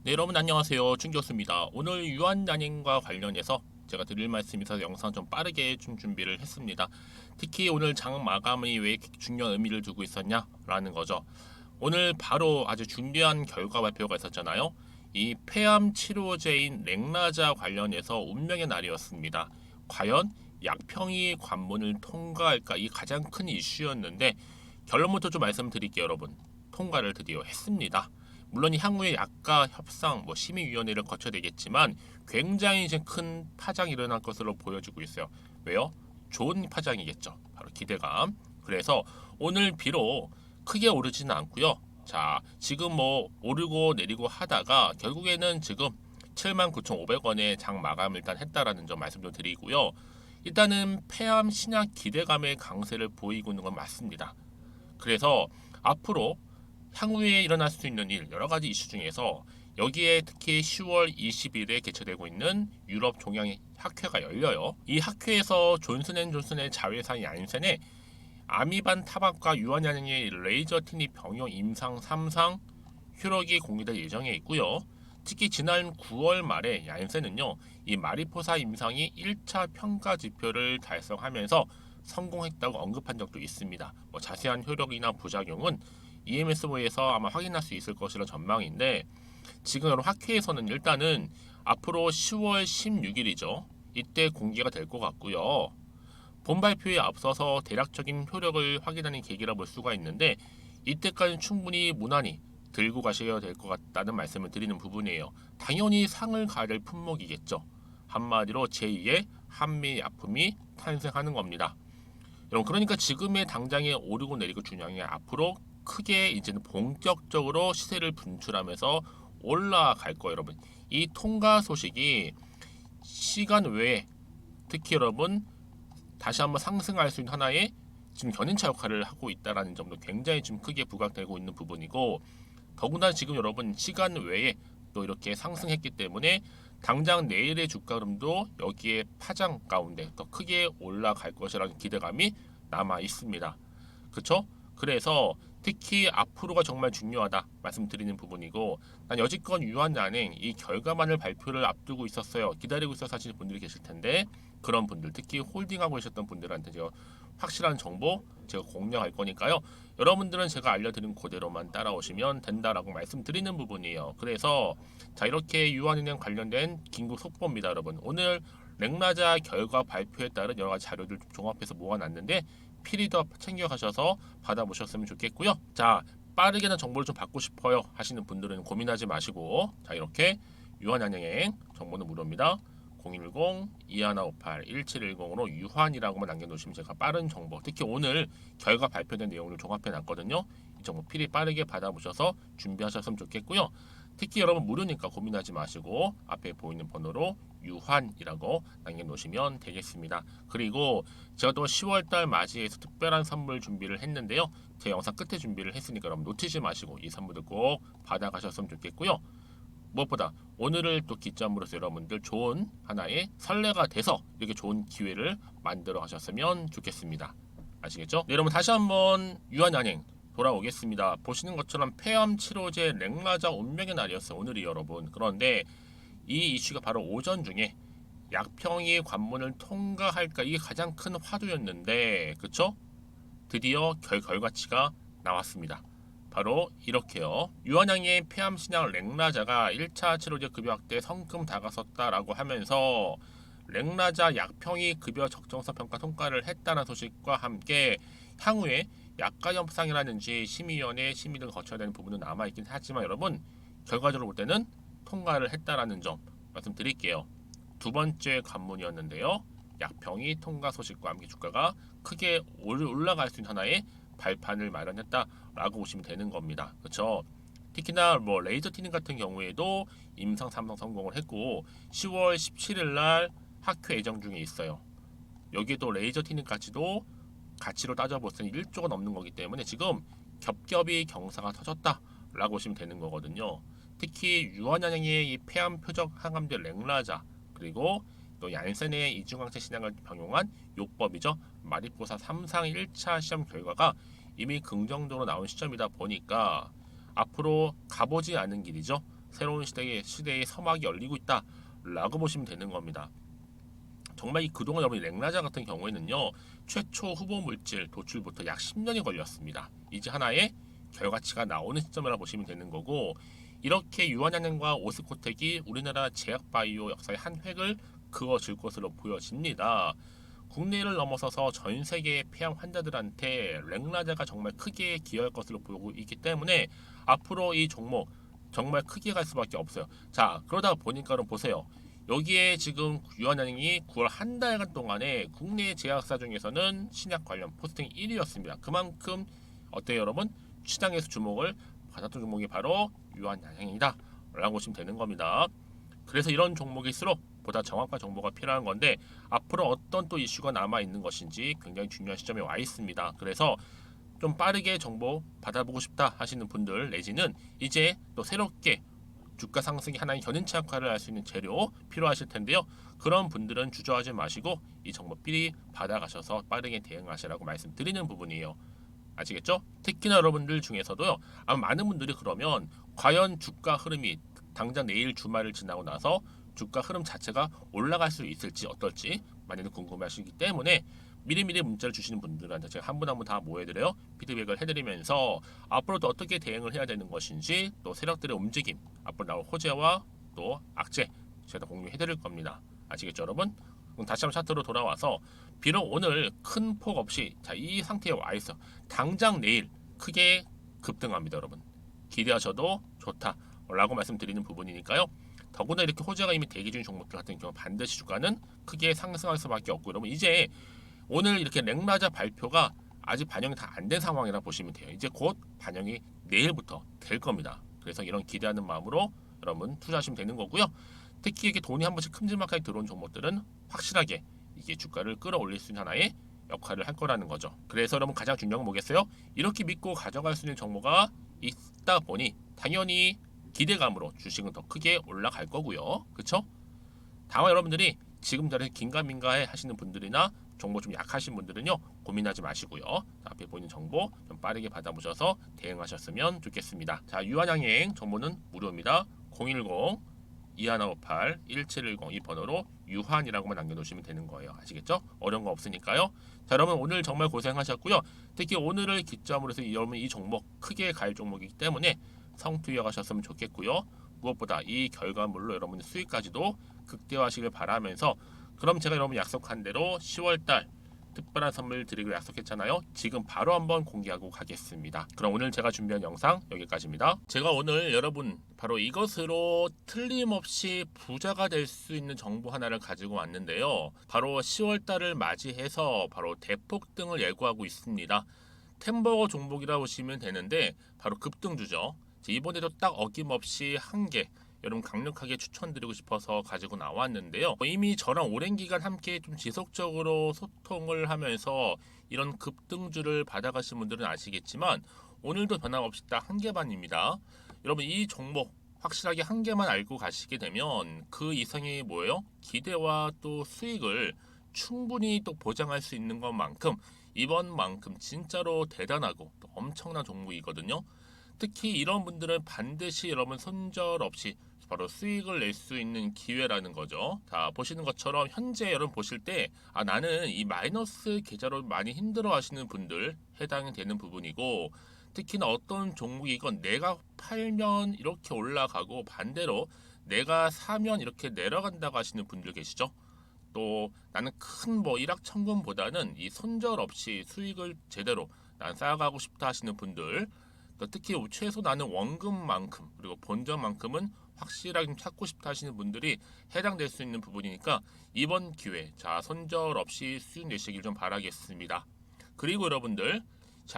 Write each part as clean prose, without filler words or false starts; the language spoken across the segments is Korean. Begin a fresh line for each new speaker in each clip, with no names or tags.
네, 여러분 안녕하세요. 충교수입니다. 오늘 유한양행과 관련해서 제가 드릴 말씀이 있어서 영상 좀 빠르게 좀 준비를 했습니다. 특히 오늘 장 마감이 왜 이렇게 중요한 의미를 두고 있었냐라는 거죠. 오늘 바로 아주 중요한 결과 발표가 있었잖아요. 이 폐암 치료제인 렉나자 관련해서 운명의 날이었습니다. 과연 약평이 관문을 통과할까? 이 가장 큰 이슈였는데 결론부터 좀 말씀드릴게요, 여러분. 통과를 드디어 했습니다. 물론 향후에 약가 협상, 심의위원회를 거쳐야 되겠지만 굉장히 이제 큰 파장이 일어날 것으로 보여지고 있어요. 왜요? 좋은 파장이겠죠. 바로 기대감. 그래서 오늘 비록 크게 오르지는 않고요. 자, 지금 오르고 내리고 하다가 결국에는 지금 79,500원에 장 마감을 일단 했다라는 점 말씀 좀 드리고요. 일단은 폐암 신약 기대감의 강세를 보이고 있는 건 맞습니다. 그래서 앞으로 향후에 일어날 수 있는 일, 여러 가지 이슈 중에서 여기에 특히 10월 20일에 개최되고 있는 유럽 종양 학회가 열려요. 이 학회에서 존슨앤존슨의 자회사 얀센의 아미반 타박과 유한양행의 레이저 티니 병용 임상 3상 효력이 공개될 예정에 있고요. 특히 지난 9월 말에 얀센은요, 이 마리포사 임상이 1차 평가 지표를 달성하면서 성공했다고 언급한 적도 있습니다. 자세한 효력이나 부작용은 EMS보에서 아마 확인할 수 있을 것이라 전망인데, 지금 여러 학회에서는 일단은 앞으로 10월 16일이죠. 이때 공개가 될 것 같고요. 본 발표에 앞서서 대략적인 효력을 확인하는 계기라 볼 수가 있는데, 이때까지 충분히 무난히 들고 가셔야 될 것 같다는 말씀을 드리는 부분이에요. 당연히 상을 가야 될 품목이겠죠. 한마디로 제2의 한미 약품이 탄생하는 겁니다. 여러분, 그러니까 지금의 당장에 오르고 내리고 중요한 게 앞으로 크게 이제는 본격적으로 시세를 분출하면서 올라갈 거예요, 여러분. 이 통과 소식이 시간 외에 특히 여러분 다시 한번 상승할 수 있는 하나의 지금 견인차 역할을 하고 있다라는 점도 굉장히 좀 크게 부각되고 있는 부분이고, 더구나 지금 여러분 시간 외에 또 이렇게 상승했기 때문에 당장 내일의 주가 흐름도 여기에 파장 가운데 더 크게 올라갈 것이라는 기대감이 남아 있습니다. 그렇죠? 그래서 특히 앞으로가 정말 중요하다 말씀드리는 부분이고, 난 여지껏 유한양행 이 결과만을 발표를 앞두고 있었어요. 기다리고 있어서 하시는 분들이 계실 텐데, 그런 분들 특히 홀딩하고 계셨던 분들한테 제가 확실한 정보 제가 공유할 거니까요. 여러분들은 제가 알려드린 그대로만 따라오시면 된다라고 말씀드리는 부분이에요. 그래서 자, 이렇게 유한은행 관련된 긴급 속보입니다, 여러분. 오늘 렉나자 결과 발표에 따른 여러 가지 자료들 종합해서 모아놨는데 필히 더 챙겨가셔서 받아보셨으면 좋겠고요. 자, 빠르게는 정보를 좀 받고 싶어요 하시는 분들은 고민하지 마시고, 자, 이렇게 유한은행 정보는 무료입니다. 010-2158-1710으로 유한이라고만 남겨놓으시면 제가 빠른 정보, 특히 오늘 결과 발표된 내용을 종합해 놨거든요. 이 정보 필히 빠르게 받아보셔서 준비하셨으면 좋겠고요. 특히 여러분 무료니까 고민하지 마시고 앞에 보이는 번호로 유한이라고 남겨놓으시면 되겠습니다. 그리고 제가 또 10월달 맞이해서 특별한 선물 준비를 했는데요. 제 영상 끝에 준비를 했으니까 여러분 놓치지 마시고 이 선물도 꼭 받아가셨으면 좋겠고요. 무엇보다 오늘을 또 기점으로서 여러분들 좋은 하나의 선례가 돼서 이렇게 좋은 기회를 만들어 가셨으면 좋겠습니다. 아시겠죠? 네, 여러분 다시 한번 유한양행 돌아오겠습니다. 보시는 것처럼 폐암 치료제 렉나자 운명의 날이었어요, 오늘이 여러분. 그런데 이 이슈가 바로 오전 중에 약평이 관문을 통과할까, 이게 가장 큰 화두였는데, 그쵸? 드디어 결과치가 나왔습니다. 바로 이렇게요. 유한양의 폐암 신약 렉나자가 1차 치료제 급여 확대 성큼 다가섰다라고 하면서 렉나자 약평이 급여 적정성 평가 통과를 했다는 소식과 함께 향후에 약가 협상이라든지 심의위원회 심의 등을 거쳐야 되는 부분은 남아있긴 하지만 여러분 결과적으로 볼 때는 통과를 했다라는 점 말씀드릴게요. 두 번째 관문이었는데요. 약평이 통과 소식과 함께 주가가 크게 올라갈 수 있는 하나의 발판을 마련했다라고 보시면 되는 겁니다. 그렇죠? 특히나 레이저 티닝 같은 경우에도 임상 3상 성공을 했고 10월 17일 날 학회 예정 중에 있어요. 여기에도 레이저 티닝까지도 가치로 따져볼 때는 1조가 넘는 거기 때문에 지금 겹겹이 경사가 터졌다라고 보시면 되는 거거든요. 특히 유한양행의 이 폐암 표적 항암제 렉나자, 그리고 또 얀센의 이중항체 신약을 병용한 요법이죠. 마리포사 3상 1차 시험 결과가 이미 긍정적으로 나온 시점이다 보니까 앞으로 가보지 않은 길이죠. 새로운 시대의 서막이 열리고 있다라고 보시면 되는 겁니다. 정말 이 그동안 여러분 렉나자 같은 경우에는요, 최초 후보 물질 도출부터 약 10년이 걸렸습니다. 이제 하나의 결과치가 나오는 시점이라 보시면 되는 거고, 이렇게 유한양행과 오스코텍이 우리나라 제약바이오 역사의 한 획을 그어줄 것으로 보여집니다. 국내를 넘어서서 전 세계의 폐암 환자들한테 렉나자가 정말 크게 기여할 것으로 보고 있기 때문에 앞으로 이 종목 정말 크게 갈 수밖에 없어요. 자, 그러다 보니까 여러분 보세요. 여기에 지금 유한양행이 9월 한 달간 동안에 국내 제약사 중에서는 신약 관련 포스팅 1위였습니다. 그만큼 어때요 여러분? 시장에서 주목을 받았던 종목이 바로 유한양행이다 라고 보시면 되는 겁니다. 그래서 이런 종목일수록 보다 정확한 정보가 필요한 건데, 앞으로 어떤 또 이슈가 남아 있는 것인지 굉장히 중요한 시점에 와 있습니다. 그래서 좀 빠르게 정보 받아보고 싶다 하시는 분들, 내지는 이제 또 새롭게 주가 상승이 하나의 견인차 역할을 할 수 있는 재료 필요하실 텐데요. 그런 분들은 주저하지 마시고 이 정보 미리 받아가셔서 빠르게 대응하시라고 말씀드리는 부분이에요. 아시겠죠? 특히나 여러분들 중에서도요, 아마 많은 분들이 그러면 과연 주가 흐름이 당장 내일 주말을 지나고 나서 주가 흐름 자체가 올라갈 수 있을지 어떨지 많이들 궁금해하시기 때문에 미리미리 문자를 주시는 분들한테 제가 한 분 한 분 다 모여드려요. 피드백을 해드리면서 앞으로도 어떻게 대응을 해야 되는 것인지, 또 세력들의 움직임, 앞으로 나올 호재와 또 악재 제가 공유해드릴 겁니다. 아시겠죠 여러분? 그럼 다시 한번 차트로 돌아와서 비록 오늘 큰 폭 없이 이 상태에 와 있어. 당장 내일 크게 급등합니다 여러분. 기대하셔도 좋다라고 말씀드리는 부분이니까요. 더구나 이렇게 호재가 이미 대기 중인 종목들 같은 경우 반드시 주가는 크게 상승할 수밖에 없고, 여러분 이제 오늘 이렇게 렉나자 발표가 아직 반영이 다 안 된 상황이라 보시면 돼요. 이제 곧 반영이 내일부터 될 겁니다. 그래서 이런 기대하는 마음으로 여러분 투자하시면 되는 거고요. 특히 이렇게 돈이 한 번씩 큼지막하게 들어온 종목들은 확실하게 이게 주가를 끌어올릴 수 있는 하나의 역할을 할 거라는 거죠. 그래서 여러분 가장 중요한 건 뭐겠어요? 이렇게 믿고 가져갈 수 있는 정보가 있다 보니 당연히 기대감으로 주식은 더 크게 올라갈 거고요. 그렇죠? 다만 여러분들이 지금 자리에 긴가민가해 하시는 분들이나 정보 좀 약하신 분들은요, 고민하지 마시고요. 앞에 보이는 정보 좀 빠르게 받아보셔서 대응하셨으면 좋겠습니다. 자, 유한양행 정보는 무료입니다. 010-2158-1710 이 번호로 유한이라고만 남겨놓으시면 되는 거예요. 아시겠죠? 어려운 거 없으니까요. 자, 여러분 오늘 정말 고생하셨고요. 특히 오늘을 기점으로 해서 여러분 이 종목 크게 갈 종목이기 때문에 성투이어가셨으면 좋겠고요. 무엇보다 이 결과물로 여러분의 수익까지도 극대화하시길 바라면서, 그럼 제가 여러분 약속한 대로 10월달 특별한 선물 드리기로 약속했잖아요. 지금 바로 한번 공개하고 가겠습니다. 그럼 오늘 제가 준비한 영상 여기까지입니다. 제가 오늘 여러분 바로 이것으로 틀림없이 부자가 될 수 있는 정보 하나를 가지고 왔는데요. 바로 10월달을 맞이해서 바로 대폭등을 예고하고 있습니다. 템버거 종목이라 보시면 되는데 바로 급등주죠. 이번에도 딱 어김없이 한 개 여러분 강력하게 추천드리고 싶어서 가지고 나왔는데요. 이미 저랑 오랜 기간 함께 좀 지속적으로 소통을 하면서 이런 급등주를 받아가신 분들은 아시겠지만 오늘도 변함없이 딱 한 개만입니다. 여러분 이 종목 확실하게 한 개만 알고 가시게 되면 그 이상이 뭐예요? 기대와 또 수익을 충분히 또 보장할 수 있는 것만큼 이번만큼 진짜로 대단하고 또 엄청난 종목이거든요. 특히 이런 분들은 반드시 여러분 손절 없이 바로 수익을 낼 수 있는 기회라는 거죠. 자, 보시는 것처럼 현재 여러분 보실 때 나는 이 마이너스 계좌로 많이 힘들어 하시는 분들 해당이 되는 부분이고, 특히나 어떤 종목이건 내가 팔면 이렇게 올라가고 반대로 내가 사면 이렇게 내려간다고 하시는 분들 계시죠. 또 나는 큰 뭐 일확천금보다는 이 손절 없이 수익을 제대로 난 쌓아가고 싶다 하시는 분들, 특히 최소 나는 원금만큼 그리고 본전만큼은 확실하게 찾고 싶다 하시는 분들이 해당될 수 있는 부분이니까 이번 기회 자 손절 없이 수익 내시길 좀 바라겠습니다. 그리고 여러분들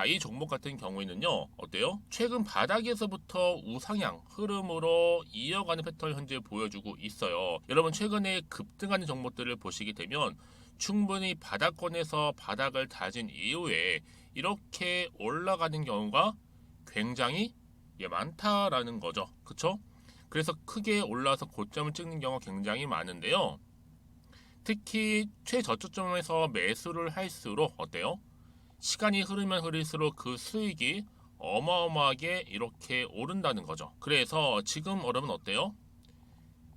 이 종목 같은 경우에는요 어때요? 최근 바닥에서부터 우상향 흐름으로 이어가는 패턴을 현재 보여주고 있어요. 여러분 최근에 급등하는 종목들을 보시게 되면 충분히 바닥권에서 바닥을 다진 이후에 이렇게 올라가는 경우가 굉장히 많다라는 거죠. 그쵸? 그래서 크게 올라서 고점을 찍는 경우가 굉장히 많은데요. 특히 최저점에서 매수를 할수록 어때요? 시간이 흐르면 흐를수록 그 수익이 어마어마하게 이렇게 오른다는 거죠. 그래서 지금 여러분 어때요?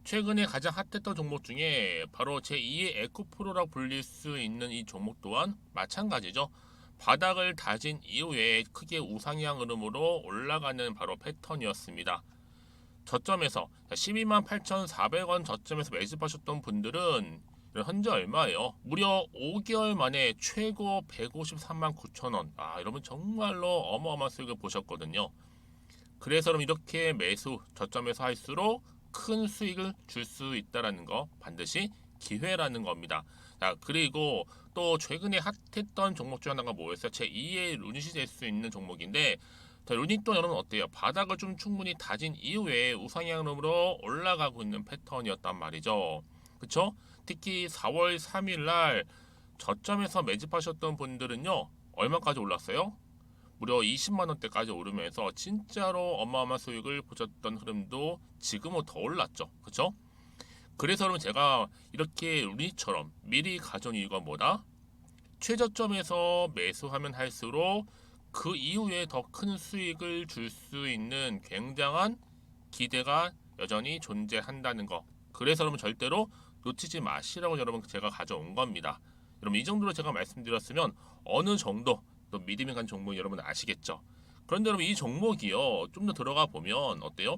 최근에 가장 핫했던 종목 중에 바로 제2의 에코프로라고 불릴 수 있는 이 종목 또한 마찬가지죠. 바닥을 다진 이후에 크게 우상향 흐름으로 올라가는 바로 패턴이었습니다. 저점에서 12만 8,400원 저점에서 매집하셨던 분들은 현재 얼마예요? 무려 5개월 만에 최고 153만 9천 원. 여러분 정말로 어마어마한 수익을 보셨거든요. 그래서 여러분 이렇게 매수 저점에서 할수록 큰 수익을 줄 수 있다라는 거 반드시 기회라는 겁니다. 자, 그리고 또 최근에 핫했던 종목 중 하나가 뭐였어요? 제2의 루닛이 될 수 있는 종목인데, 자, 루닛도 여러분 어때요? 바닥을 좀 충분히 다진 이후에 우상향으로 올라가고 있는 패턴이었단 말이죠. 그쵸? 특히 4월 3일 날 저점에서 매집하셨던 분들은요, 얼마까지 올랐어요? 무려 20만 원대까지 오르면서 진짜로 어마어마한 수익을 보셨던 흐름도 지금은 더 올랐죠. 그쵸? 그래서 여러분 제가 이렇게 루니처럼 미리 가져온 이유가 뭐다? 최저점에서 매수하면 할수록 그 이후에 더 큰 수익을 줄 수 있는 굉장한 기대가 여전히 존재한다는 거. 그래서 여러분 절대로 놓치지 마시라고 여러분 제가 가져온 겁니다. 여러분 이 정도로 제가 말씀드렸으면 어느 정도 또 믿음이 간 종목 여러분 아시겠죠? 그런데 여러분 이 종목이요 좀 더 들어가 보면 어때요?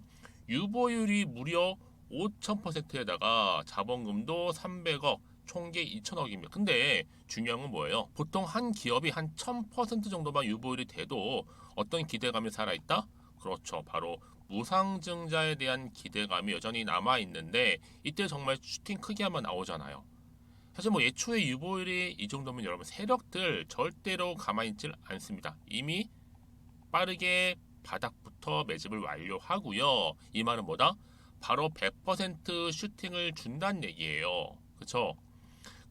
유보율이 무려 5,000%에다가 자본금도 300억, 총계 2천억입니다. 근데 중요한 건 뭐예요? 보통 한 기업이 한 1000% 정도만 유보율이 돼도 어떤 기대감이 살아있다? 그렇죠. 바로 무상증자에 대한 기대감이 여전히 남아있는데 이때 정말 슈팅 크게 한번 나오잖아요. 사실 뭐 예초에 유보율이 이 정도면 여러분 세력들 절대로 가만히 있질 않습니다. 이미 빠르게 바닥부터 매집을 완료하고요. 이 말은 뭐다? 바로 100% 슈팅을 준다는 얘기예요. 그쵸?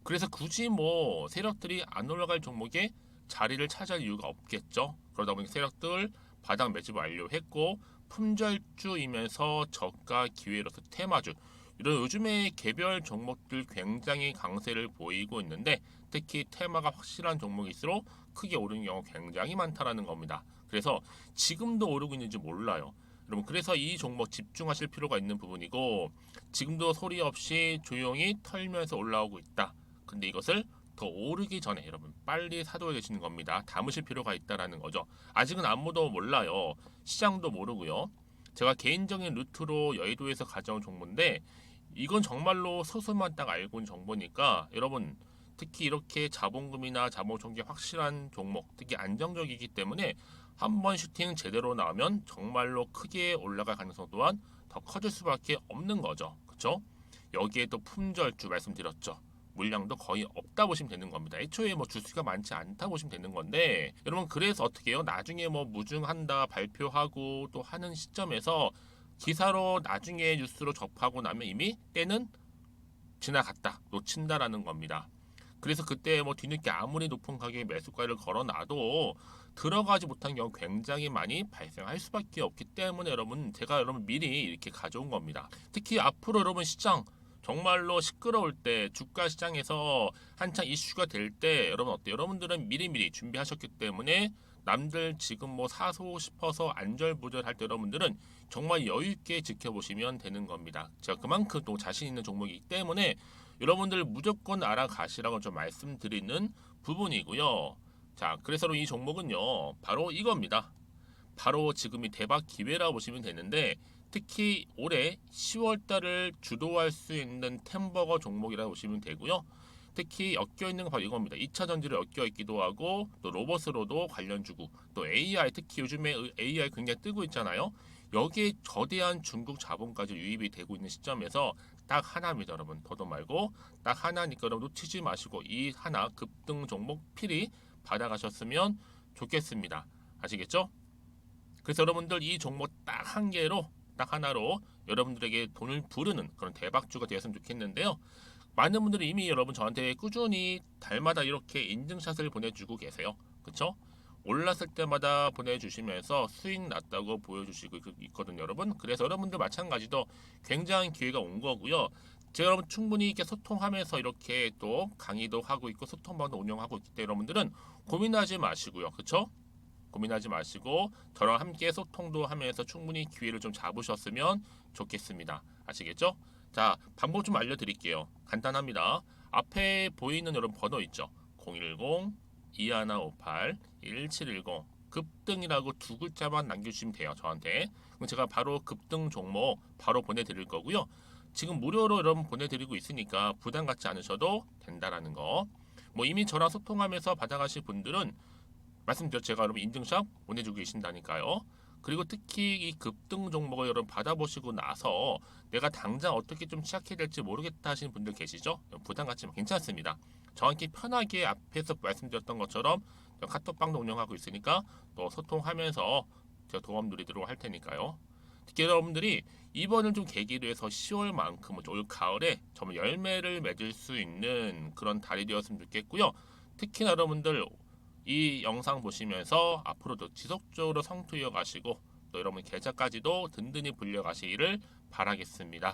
그래서 굳이 뭐 세력들이 안 올라갈 종목에 자리를 차지할 이유가 없겠죠. 그러다 보니 세력들 바닥 매집 완료했고 품절주이면서 저가 기회로서 테마주 이런 요즘에 개별 종목들 굉장히 강세를 보이고 있는데 특히 테마가 확실한 종목일수록 크게 오르는 경우 굉장히 많다라는 겁니다. 그래서 지금도 오르고 있는지 몰라요. 여러분 그래서 이 종목 집중하실 필요가 있는 부분이고 지금도 소리 없이 조용히 털면서 올라오고 있다. 근데 이것을 더 오르기 전에 여러분 빨리 사둬야 되시는 겁니다. 담으실 필요가 있다라는 거죠. 아직은 아무도 몰라요. 시장도 모르고요. 제가 개인적인 루트로 여의도에서 가져온 정보인데 이건 정말로 소수만 딱 알고 있는 정보니까 여러분 특히 이렇게 자본금이나 자본총계 확실한 종목 특히 안정적이기 때문에 한번 슈팅 제대로 나오면 정말로 크게 올라갈 가능성 또한 더 커질 수밖에 없는 거죠. 그렇죠? 여기에 또 품절주 말씀드렸죠. 물량도 거의 없다 보시면 되는 겁니다. 애초에 뭐 주수가 많지 않다 보시면 되는 건데 여러분 그래서 어떻게 해요? 나중에 뭐 무증한다 발표하고 또 하는 시점에서 기사로 나중에 뉴스로 접하고 나면 이미 때는 지나갔다 놓친다라는 겁니다. 그래서 그때 뭐 뒤늦게 아무리 높은 가격에 매수가를 걸어놔도 들어가지 못한 경우 굉장히 많이 발생할 수밖에 없기 때문에 여러분 제가 여러분 미리 이렇게 가져온 겁니다. 특히 앞으로 여러분 시장 정말로 시끄러울 때 주가 시장에서 한창 이슈가 될 때 여러분 어때요? 여러분들은 미리미리 준비하셨기 때문에 남들 지금 뭐 사고 싶어서 안절부절할 때 여러분들은 정말 여유 있게 지켜보시면 되는 겁니다. 제가 그만큼 또 자신 있는 종목이기 때문에 여러분들 무조건 알아가시라고 좀 말씀드리는 부분이고요. 자, 그래서 이 종목은요, 바로 이겁니다. 바로 지금이 대박 기회라 보시면 되는데 특히 올해 10월 달을 주도할 수 있는 템버거 종목이라고 보시면 되고요. 특히 엮여 있는 건 바로 이겁니다. 2차 전지로 엮여 있기도 하고 또 로봇으로도 관련 주고 또 AI 특히 요즘에 AI 굉장히 뜨고 있잖아요. 여기에 거대한 중국 자본까지 유입이 되고 있는 시점에서 딱 하나입니다, 여러분. 더도 말고 딱 하나니까 여러분 놓치지 마시고 이 하나 급등 종목 필히 받아가셨으면 좋겠습니다. 아시겠죠? 그래서 여러분들 이 종목 딱 한 개로 딱 하나로 여러분들에게 돈을 부르는 그런 대박주가 되었으면 좋겠는데요. 많은 분들이 이미 여러분 저한테 꾸준히 달마다 이렇게 인증샷을 보내주고 계세요. 그쵸? 올랐을 때마다 보내주시면서 수익 났다고 보여주시고 있거든요, 여러분. 그래서 여러분들 마찬가지도 굉장한 기회가 온 거고요. 제가 여러분 충분히 이렇게 소통하면서 이렇게 또 강의도 하고 있고 소통방도 운영하고 있기 때문에 여러분들은 고민하지 마시고요. 그쵸? 고민하지 마시고 저랑 함께 소통도 하면서 충분히 기회를 좀 잡으셨으면 좋겠습니다. 아시겠죠? 자, 방법 좀 알려드릴게요. 간단합니다. 앞에 보이는 이런 번호 있죠? 010-2158-1710 급등이라고 두 글자만 남겨주시면 돼요. 저한테. 그럼 제가 바로 급등 종목 바로 보내드릴 거고요. 지금 무료로 여러분 보내드리고 있으니까 부담 갖지 않으셔도 된다라는 거. 뭐 이미 저랑 소통하면서 받아가실 분들은 말씀드렸죠. 제가 여러분 인증샷 보내주고 계신다니까요. 그리고 특히 이 급등 종목을 여러분 받아보시고 나서 내가 당장 어떻게 좀 시작해야 될지 모르겠다 하시는 분들 계시죠? 부담 갖지 마. 괜찮습니다. 저한테 편하게 앞에서 말씀드렸던 것처럼 카톡방도 운영하고 있으니까 또 소통하면서 제가 도움 드리도록 할 테니까요. 특히 여러분들이 이번을 좀 계기로 해서 10월만큼은 올 가을에 정말 열매를 맺을 수 있는 그런 달이 되었으면 좋겠고요. 특히나 여러분들 이 영상 보시면서 앞으로도 지속적으로 성투 이어가시고 또 여러분 계좌까지도 든든히 불려가시기를 바라겠습니다.